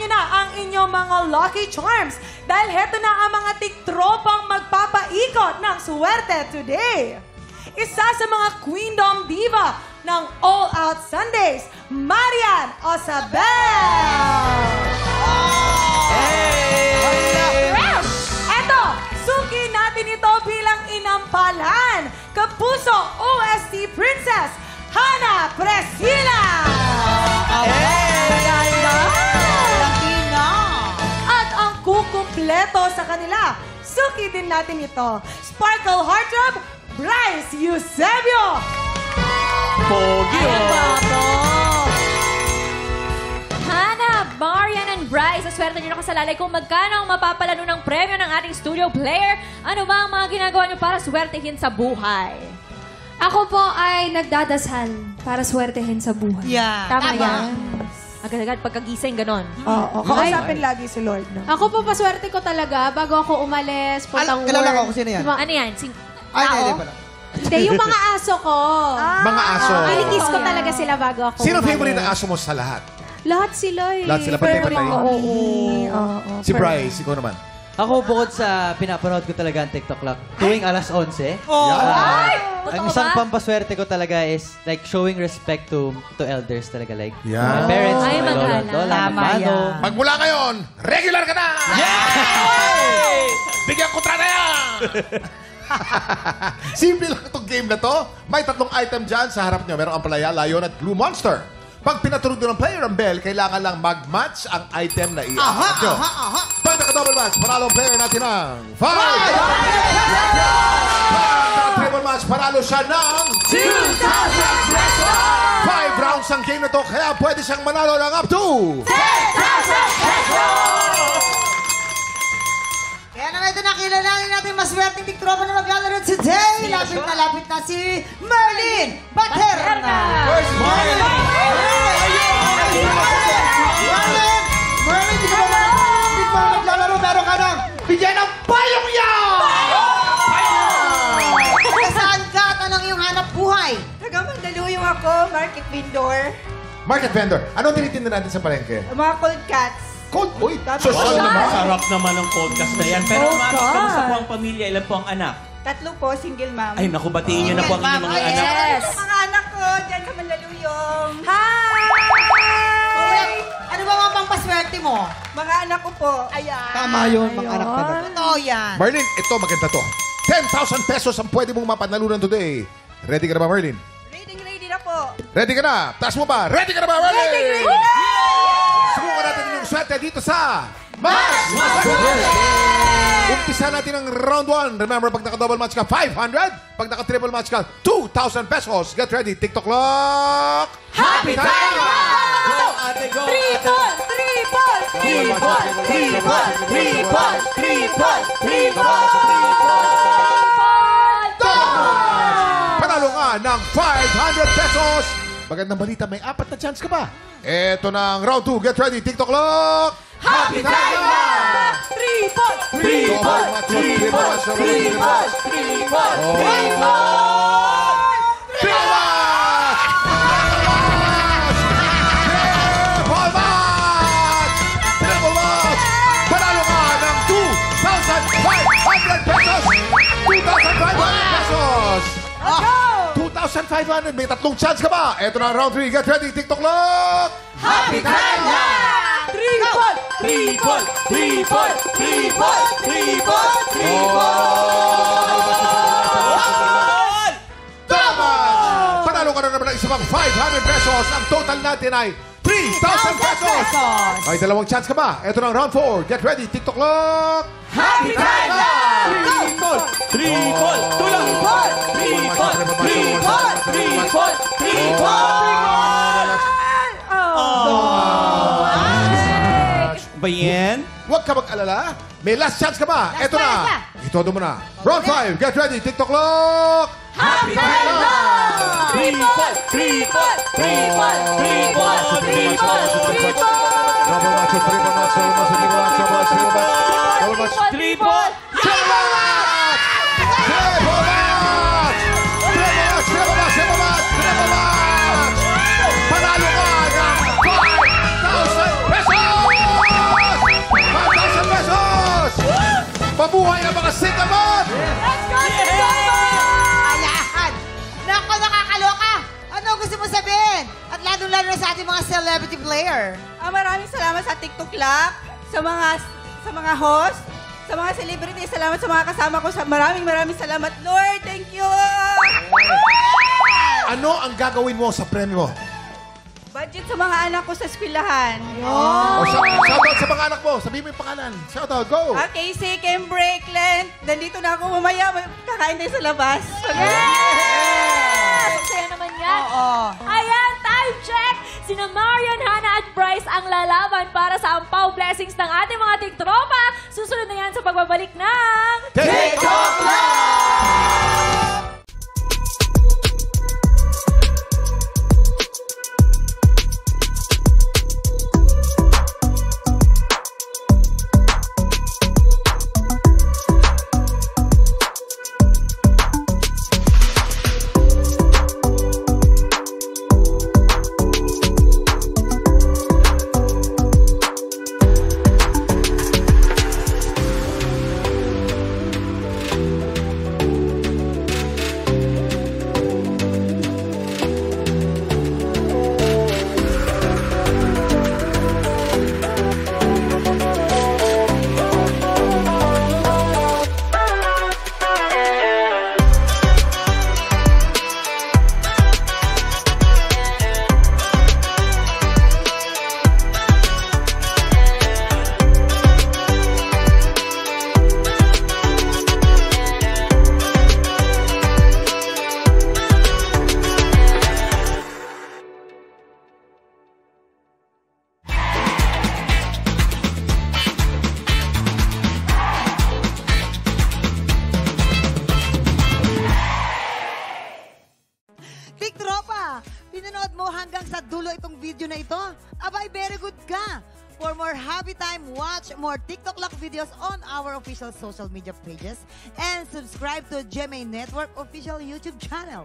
nyo na ang inyong mga Lucky Charms dahil heto na ang mga tiktropang magpapaikot ng swerte today. Isa sa mga Queendom Diva ng All Out Sundays, Marian Osabel! Eto, suki natin ito bilang inampalan, Kapuso OST Princess, Hannah Presila! At ang kukumpleto sa kanila, suki din natin ito, Sparkle Heartthrob, Bryce Eusebio! Pogi, Hannah, Marian, and Bryce, sa swerte nyo na kasalalay kung magkano ang mapapalano ng premyo ng ating studio player. Ano ba ang mga ginagawa nyo para swertehin sa buhay? Ako po ay nagdadasal para swertehin sa buhay. Yeah. Tama yan. Agad-agad pagkagising, ganon. Oo, kausapin lagi si Lord. No? Ako po, paswerte ko talaga bago ako umalis, puntang work. Kilala ko kung sino yan. Ano yan? Ay, hindi pala. Hindi, yung mga aso ko. Mga aso. Kinikis ko talaga sila bago ako Sino umalis. favorite na aso mo sa lahat? Lahat sila eh. Lahat sila, pati Pero- patay. Oo. Si Bryce, ikaw naman. Ako, bukod sa pinapanood ko talaga ang TikTok Clock, tuwing alas 11, ang isang pampaswerte ko talaga is like showing respect to elders talaga. Like, Yeah. my parents, Ay, my lolo, maghala. lola, Tama magmano. yan. Magmula ngayon, regular ka na! Bigyan ko na yan! Simple lang itong game na to. May 3 item dyan sa harap nyo. Merong ampalaya, layon at blue monster. Pag pinatulog nyo ng player ang bell, kailangan lang mag-match ang item na i-ahat nyo. Pag naka-double match, panalo ang player natin ng 5! Pag naka-triple match, panalo siya ng 2,000 pesos! 5 rounds ang game na to, kaya pwede siyang manalo ng up to 10,000 pesos! Kaya naman ito nakilalanin natin maswerteng tiktropa na maglalaro today. Lapit na si Merlin Baterna. Merlin, di ka ba maglalaro? Meron ka ng bigyan ng payong yan! Saan ka? Tanong yung hanap buhay. Taga-Mandaluyong ako, market vendor. Market vendor, anong tinitinda natin sa palengke? Mga cold cuts. Cold, uy, social naman. Sarap naman ang podcast na yan. Pero ma'am, kamusta po ang pamilya? Ilan po ang anak? 3 po, single mom. Ay, naku, batiin niyo na po ang inyong mga anak. Yes! Mga anak ko, dyan sa Mandaluyong. Hi! Ano ba mga pampaswerte mo? Mga anak ko po. Ayan. Tama yun, mga anak talaga. Totoo yan. Merlin, ito maganda to. 10,000 pesos ang pwede mong mapanalunan today. Ready ka na ba, Merlin? Ready na po. Ready ka na? Taas mo ba? Ready ka na ba, Merlin? Ready! Subukan natin yung swerte dito sa Mas Umpisa natin ang round 1. Remember, pag naka-double match ka, 500. Pag naka-triple match ka, 2,000 pesos. Get ready. TikTok clock. Happy time! Ate, go! Triple! Panalo ka ng 500 pesos. Magandang balita, may 4 na chance ka pa. Ito na ang round 2. Get ready. TikTok clock. Happy time! Panalo ka ng 2,500 pesos! 2,500 pesos! 2,500. May 3 chance ka ba? Ito na ang round 3. Get ready. TikTok clock. Happy time! Tama! Panalo ka na naman ng isa pang 500 pesos. Ang total natin ay 3,000 pesos! May 2 chance ka ba? Ito na ang round 4. Get ready. TikTok clock. Happy time! Bayan? Huwag ka mag-alala. May last chance ka ba? Ito na. Ito mo na. Round 5. Get ready. TikTok clock. Happy time! Panalo ka ng 5,000 pesos! Buhay ang mga cinnamon! Let's go, Cinnamon! Ayan! Nako, nakakaloka! Ano gusto mo sabihin? At lalo-lalo na sa ating mga celebrity player. Maraming salamat sa TikTok Lock, sa mga host, sa mga celebrity. Salamat sa mga kasama ko. Maraming salamat, Lord. Thank you! Ano ang gagawin mo sa premyo mo? Budget sa mga anak ko sa eskwelahan. O, shoutout sa mga anak mo. Sabihin mo yung pangalan. Shoutout, go! Casey, Cambray, Clint. Nandito na ako mamaya. Kakain tayo sa labas. Yes! Saya naman yan. Oo. Ayan, time check! Sina Marian, Hannah at Bryce ang lalaban para sa ampaw blessings ng ating mga tiktropa. Susunod na yan sa pagbabalik ng... TikTok Live! Tiktropa, pinanood mo hanggang sa dulo itong video na ito? Abay, very good ka! For more happy time, watch more TikTok Lock videos on our official social media pages and subscribe to GMA Network official YouTube channel.